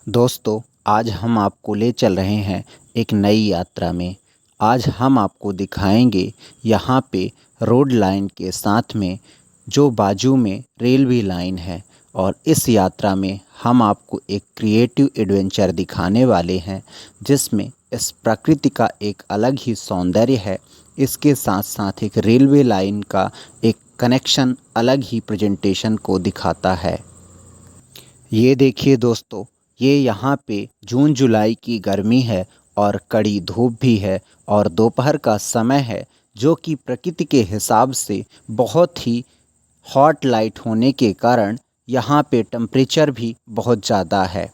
दोस्तों, आज हम आपको ले चल रहे हैं एक नई यात्रा में। आज हम आपको दिखाएंगे यहाँ पे रोड लाइन के साथ में जो बाजू में रेलवे लाइन है। और इस यात्रा में हम आपको एक क्रिएटिव एडवेंचर दिखाने वाले हैं, जिसमें इस प्रकृति का एक अलग ही सौंदर्य है। इसके साथ साथ एक रेलवे लाइन का एक कनेक्शन अलग ही प्रेजेंटेशन को दिखाता है। ये देखिए दोस्तों, ये यहाँ पे जून जुलाई की गर्मी है और कड़ी धूप भी है और दोपहर का समय है, जो कि प्रकृति के हिसाब से बहुत ही हॉट लाइट होने के कारण यहाँ पे टेम्परेचर भी बहुत ज़्यादा है।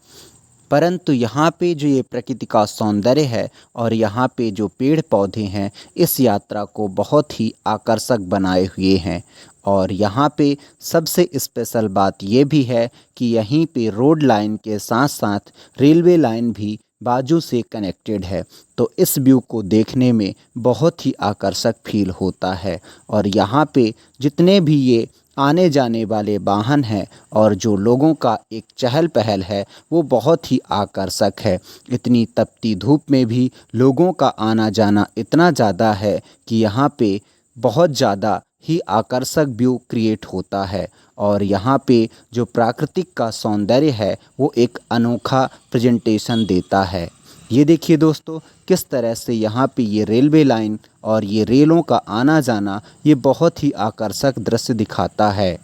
परंतु यहाँ पे जो ये प्रकृति का सौंदर्य है और यहाँ पे जो पेड़ पौधे हैं, इस यात्रा को बहुत ही आकर्षक बनाए हुए हैं। और यहाँ पे सबसे स्पेशल बात ये भी है कि यहीं पे रोड लाइन के साथ साथ रेलवे लाइन भी बाजू से कनेक्टेड है, तो इस व्यू को देखने में बहुत ही आकर्षक फील होता है। और यहाँ पे जितने भी ये आने जाने वाले वाहन हैं और जो लोगों का एक चहल पहल है, वो बहुत ही आकर्षक है। इतनी तपती धूप में भी लोगों का आना जाना इतना ज़्यादा है कि यहाँ पे बहुत ज़्यादा ही आकर्षक व्यू क्रिएट होता है। और यहाँ पे जो प्राकृतिक का सौंदर्य है, वो एक अनोखा प्रेजेंटेशन देता है। ये देखिए दोस्तों, किस तरह से यहाँ पे ये रेलवे लाइन और ये रेलों का आना जाना ये बहुत ही आकर्षक दृश्य दिखाता है।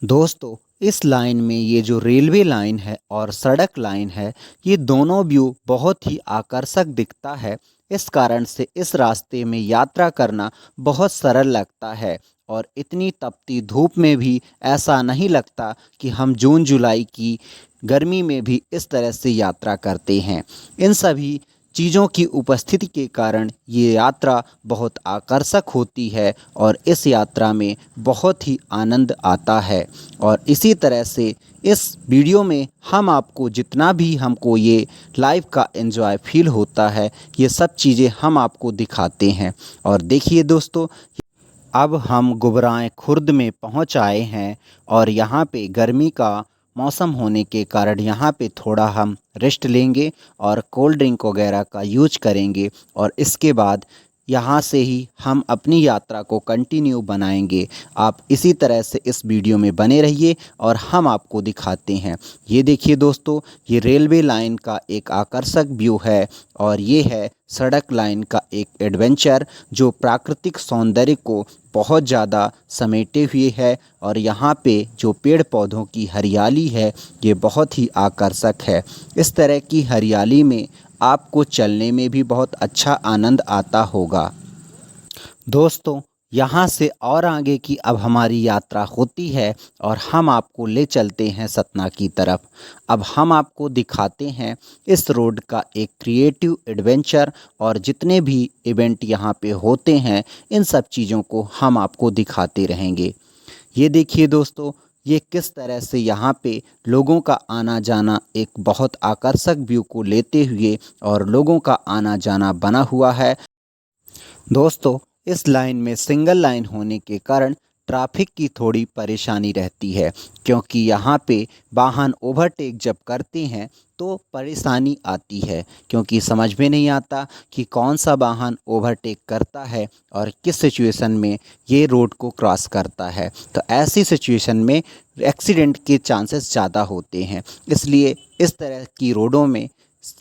दोस्तों, इस लाइन में ये जो रेलवे लाइन है और सड़क लाइन है, ये दोनों व्यू बहुत ही आकर्षक दिखता है। इस कारण से इस रास्ते में यात्रा करना बहुत सरल लगता है और इतनी तपती धूप में भी ऐसा नहीं लगता कि हम जून जुलाई की गर्मी में भी इस तरह से यात्रा करते हैं। इन सभी चीज़ों की उपस्थिति के कारण ये यात्रा बहुत आकर्षक होती है और इस यात्रा में बहुत ही आनंद आता है। और इसी तरह से इस वीडियो में हम आपको जितना भी हमको ये लाइव का एंजॉय फील होता है, ये सब चीज़ें हम आपको दिखाते हैं। और देखिए दोस्तों, अब हम गुबराएँ खुर्द में पहुंच आए हैं और यहाँ पे गर्मी का मौसम होने के कारण यहाँ पे थोड़ा हम रेस्ट लेंगे और कोल्ड ड्रिंक वगैरह का यूज करेंगे। और इसके बाद यहाँ से ही हम अपनी यात्रा को कंटिन्यू बनाएंगे। आप इसी तरह से इस वीडियो में बने रहिए और हम आपको दिखाते हैं। ये देखिए दोस्तों, ये रेलवे लाइन का एक आकर्षक व्यू है और ये है सड़क लाइन का एक एडवेंचर, जो प्राकृतिक सौंदर्य को बहुत ज़्यादा समेटे हुए है। और यहाँ पे जो पेड़ पौधों की हरियाली है, ये बहुत ही आकर्षक है। इस तरह की हरियाली में आपको चलने में भी बहुत अच्छा आनंद आता होगा। दोस्तों, यहाँ से और आगे की अब हमारी यात्रा होती है और हम आपको ले चलते हैं सतना की तरफ। अब हम आपको दिखाते हैं इस रोड का एक क्रिएटिव एडवेंचर और जितने भी इवेंट यहाँ पे होते हैं, इन सब चीज़ों को हम आपको दिखाते रहेंगे। ये देखिए दोस्तों, ये किस तरह से यहाँ पे लोगों का आना जाना एक बहुत आकर्षक व्यू को लेते हुए और लोगों का आना जाना बना हुआ है। दोस्तों, इस लाइन में सिंगल लाइन होने के कारण ट्रैफिक की थोड़ी परेशानी रहती है, क्योंकि यहाँ पे वाहन ओवरटेक जब करते हैं तो परेशानी आती है, क्योंकि समझ में नहीं आता कि कौन सा वाहन ओवरटेक करता है और किस सिचुएशन में ये रोड को क्रॉस करता है। तो ऐसी सिचुएशन में एक्सीडेंट के चांसेस ज़्यादा होते हैं। इसलिए इस तरह की रोडों में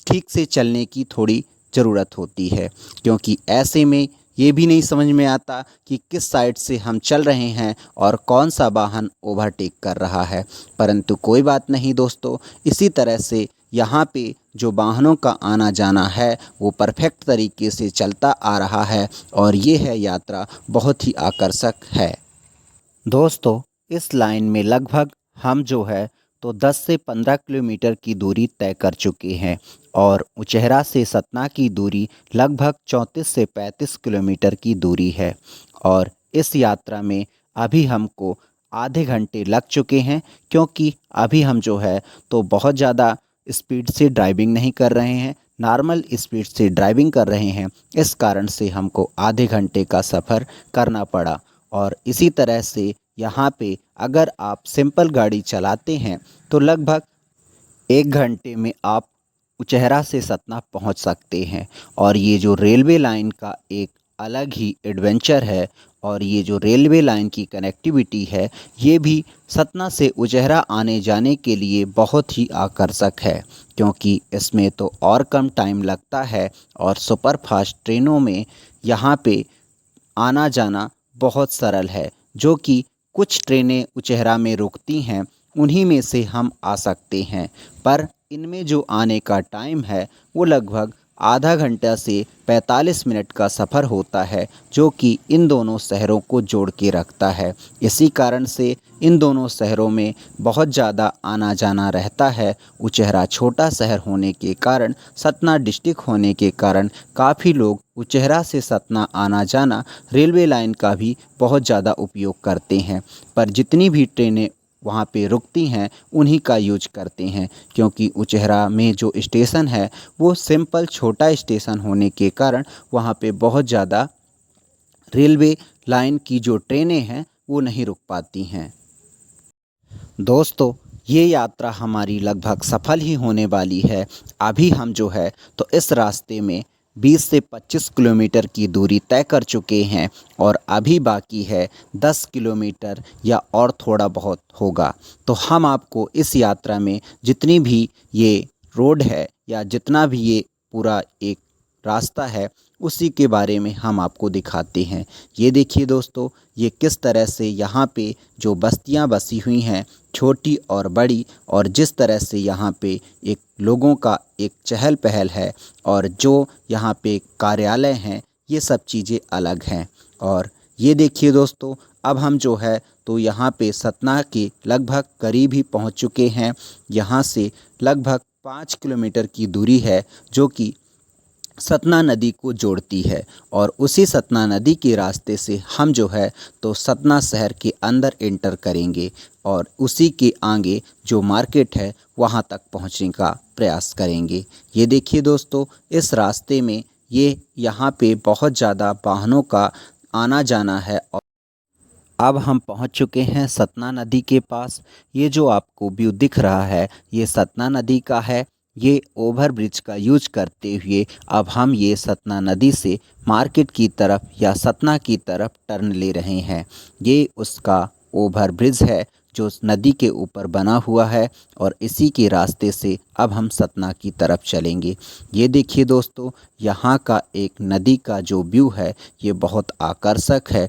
ठीक से चलने की थोड़ी ज़रूरत होती है, क्योंकि ऐसे में ये भी नहीं समझ में आता कि किस साइड से हम चल रहे हैं और कौन सा वाहन ओवरटेक कर रहा है। परंतु कोई बात नहीं दोस्तों, इसी तरह से यहाँ पे जो वाहनों का आना जाना है, वो परफेक्ट तरीके से चलता आ रहा है और ये है यात्रा बहुत ही आकर्षक है। दोस्तों, इस लाइन में लगभग हम जो है तो 10 से 15 किलोमीटर की दूरी तय कर चुके हैं और उचेहरा से सतना की दूरी लगभग 34 से 35 किलोमीटर की दूरी है। और इस यात्रा में अभी हमको आधे घंटे लग चुके हैं, क्योंकि अभी हम जो है तो बहुत ज़्यादा स्पीड से ड्राइविंग नहीं कर रहे हैं, नॉर्मल स्पीड से ड्राइविंग कर रहे हैं। इस कारण से हमको आधे घंटे का सफ़र करना पड़ा। और इसी तरह से यहाँ पे अगर आप सिंपल गाड़ी चलाते हैं तो लगभग 1 घंटे में आप उचेहरा से सतना पहुंच सकते हैं। और ये जो रेलवे लाइन का एक अलग ही एडवेंचर है और ये जो रेलवे लाइन की कनेक्टिविटी है, ये भी सतना से उचेहरा आने जाने के लिए बहुत ही आकर्षक है, क्योंकि इसमें तो और कम टाइम लगता है और सुपरफास्ट ट्रेनों में यहाँ पे आना जाना बहुत सरल है। जो कि कुछ ट्रेनें उचेहरा में रुकती हैं, उन्हीं में से हम आ सकते हैं। पर इनमें जो आने का टाइम है वो लगभग आधा घंटा से 45 मिनट का सफ़र होता है, जो कि इन दोनों शहरों को जोड़ के रखता है। इसी कारण से इन दोनों शहरों में बहुत ज़्यादा आना जाना रहता है। उचेहरा छोटा शहर होने के कारण, सतना डिस्ट्रिक्ट होने के कारण काफ़ी लोग उचेहरा से सतना आना जाना रेलवे लाइन का भी बहुत ज़्यादा उपयोग करते हैं। पर जितनी भी ट्रेनें वहाँ पे रुकती हैं उन्हीं का यूज करते हैं, क्योंकि उचेहरा में जो स्टेशन है वो सिंपल छोटा स्टेशन होने के कारण वहाँ पे बहुत ज़्यादा रेलवे लाइन की जो ट्रेनें हैं वो नहीं रुक पाती हैं। दोस्तों, ये यात्रा हमारी लगभग सफल ही होने वाली है। अभी हम जो है तो इस रास्ते में 20 से 25 किलोमीटर की दूरी तय कर चुके हैं और अभी बाकी है 10 किलोमीटर या और थोड़ा बहुत होगा। तो हम आपको इस यात्रा में जितनी भी ये रोड है या जितना भी ये पूरा एक रास्ता है उसी के बारे में हम आपको दिखाते हैं। ये देखिए दोस्तों, ये किस तरह से यहाँ पे जो बस्तियाँ बसी हुई हैं, छोटी और बड़ी, और जिस तरह से यहाँ पे एक लोगों का एक चहल पहल है और जो यहाँ पे कार्यालय हैं, ये सब चीज़ें अलग हैं। और ये देखिए दोस्तों, अब हम जो है तो यहाँ पे सतना के लगभग करीब ही पहुँच चुके हैं। यहाँ से लगभग 5 किलोमीटर की दूरी है जो कि सतना नदी को जोड़ती है और उसी सतना नदी के रास्ते से हम जो है तो सतना शहर के अंदर एंटर करेंगे और उसी के आगे जो मार्केट है वहां तक पहुंचने का प्रयास करेंगे। ये देखिए दोस्तों, इस रास्ते में ये यहाँ पे बहुत ज़्यादा वाहनों का आना जाना है। और अब हम पहुंच चुके हैं सतना नदी के पास। ये जो आपको व्यू दिख रहा है ये सतना नदी का है। ये ओवर ब्रिज का यूज करते हुए अब हम ये सतना नदी से मार्केट की तरफ या सतना की तरफ टर्न ले रहे हैं। ये उसका ओवर ब्रिज है जो नदी के ऊपर बना हुआ है और इसी के रास्ते से अब हम सतना की तरफ चलेंगे। ये देखिए दोस्तों, यहाँ का एक नदी का जो व्यू है ये बहुत आकर्षक है।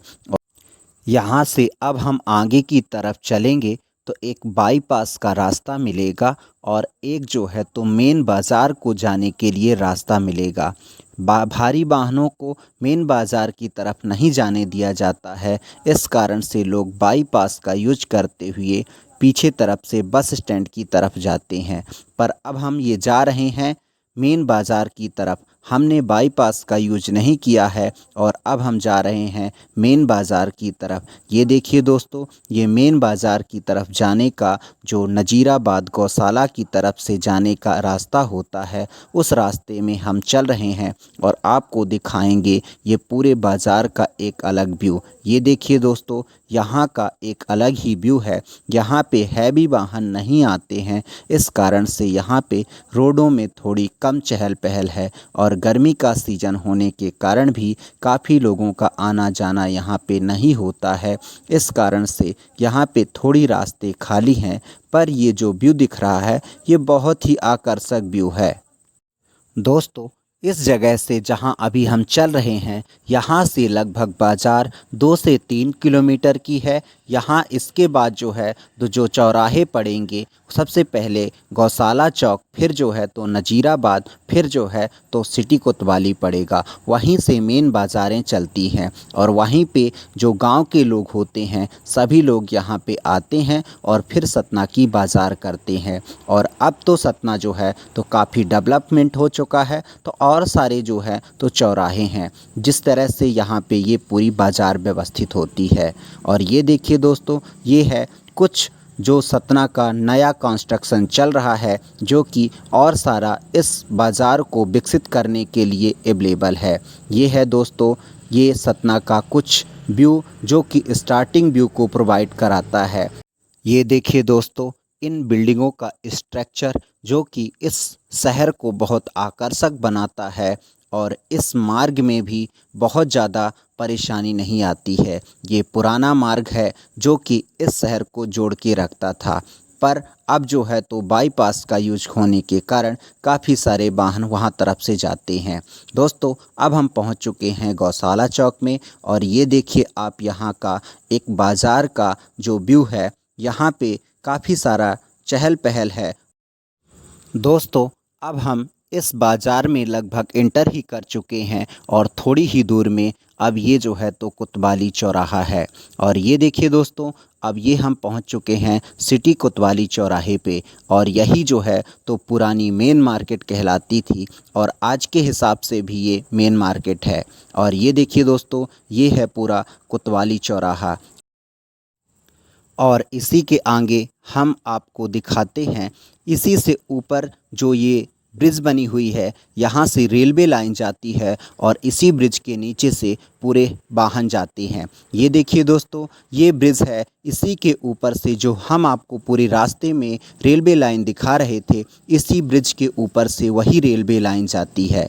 यहाँ से अब हम आगे की तरफ चलेंगे तो एक बाईपास का रास्ता मिलेगा और एक जो है तो मेन बाज़ार को जाने के लिए रास्ता मिलेगा। भारी वाहनों को मेन बाज़ार की तरफ नहीं जाने दिया जाता है, इस कारण से लोग बाईपास का यूज करते हुए पीछे तरफ से बस स्टैंड की तरफ जाते हैं। पर अब हम ये जा रहे हैं मेन बाज़ार की तरफ। हमने बाईपास का यूज नहीं किया है और अब हम जा रहे हैं मेन बाज़ार की तरफ। ये देखिए दोस्तों, ये मेन बाज़ार की तरफ जाने का जो नजीराबाद गौशाला की तरफ से जाने का रास्ता होता है, उस रास्ते में हम चल रहे हैं और आपको दिखाएंगे ये पूरे बाज़ार का एक अलग व्यू। ये देखिए दोस्तों, यहाँ का एक अलग ही व्यू है। यहाँ पे हैवी वाहन नहीं आते हैं, इस कारण से यहाँ पे रोडों में थोड़ी कम चहल पहल है और गर्मी का सीज़न होने के कारण भी काफ़ी लोगों का आना जाना यहाँ पे नहीं होता है। इस कारण से यहाँ पे थोड़ी रास्ते खाली हैं, पर ये जो व्यू दिख रहा है ये बहुत ही आकर्षक व्यू है। दोस्तों, इस जगह से जहां अभी हम चल रहे हैं यहां से लगभग बाज़ार 2 से 3 किलोमीटर की है। यहां इसके बाद जो है तो जो चौराहे पड़ेंगे, सबसे पहले गौशाला चौक, फिर जो है तो नजीराबाद, फिर जो है तो सिटी कोतवाली पड़ेगा। वहीं से मेन बाज़ारें चलती हैं और वहीं पे जो गांव के लोग होते हैं सभी लोग यहां पे आते हैं और फिर सतना की बाज़ार करते हैं। और अब तो सतना जो है तो काफ़ी डेवलपमेंट हो चुका है, तो और सारे जो है तो चौराहे हैं जिस तरह से यहाँ पे ये पूरी बाज़ार व्यवस्थित होती है। और ये देखिए दोस्तों, ये है कुछ जो सतना का नया कंस्ट्रक्शन चल रहा है जो कि और सारा इस बाज़ार को विकसित करने के लिए अवेलेबल है। ये है दोस्तों, ये सतना का कुछ व्यू जो कि स्टार्टिंग व्यू को प्रोवाइड कराता है। ये देखिए दोस्तों, इन बिल्डिंगों का स्ट्रक्चर जो कि इस शहर को बहुत आकर्षक बनाता है और इस मार्ग में भी बहुत ज़्यादा परेशानी नहीं आती है। ये पुराना मार्ग है जो कि इस शहर को जोड़ के रखता था, पर अब जो है तो बाईपास का यूज होने के कारण काफ़ी सारे वाहन वहां तरफ से जाते हैं। दोस्तों, अब हम पहुंच चुके हैं गौशाला चौक में और ये देखिए आप यहाँ का एक बाज़ार का जो व्यू है, यहाँ पे काफ़ी सारा चहल पहल है। दोस्तों, अब हम इस बाज़ार में लगभग एंटर ही कर चुके हैं और थोड़ी ही दूर में अब ये जो है तो कोतवाली चौराहा है। और ये देखिए दोस्तों, अब ये हम पहुंच चुके हैं सिटी कोतवाली चौराहे पे और यही जो है तो पुरानी मेन मार्केट कहलाती थी और आज के हिसाब से भी ये मेन मार्केट है। और ये देखिए दोस्तों, ये है पूरा कोतवाली चौराहा और इसी के आगे हम आपको दिखाते हैं, इसी से ऊपर जो ये ब्रिज बनी हुई है, यहाँ से रेलवे लाइन जाती है और इसी ब्रिज के नीचे से पूरे वाहन जाते हैं। ये देखिए दोस्तों, ये ब्रिज है, इसी के ऊपर से जो हम आपको पूरे रास्ते में रेलवे लाइन दिखा रहे थे, इसी ब्रिज के ऊपर से वही रेलवे लाइन जाती है।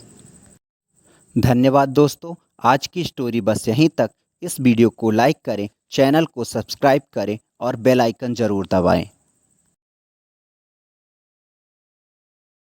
धन्यवाद दोस्तों, आज की स्टोरी बस यहीं तक। इस वीडियो को लाइक करें, चैनल को सब्सक्राइब करें और बेल आइकन ज़रूर दबाएं।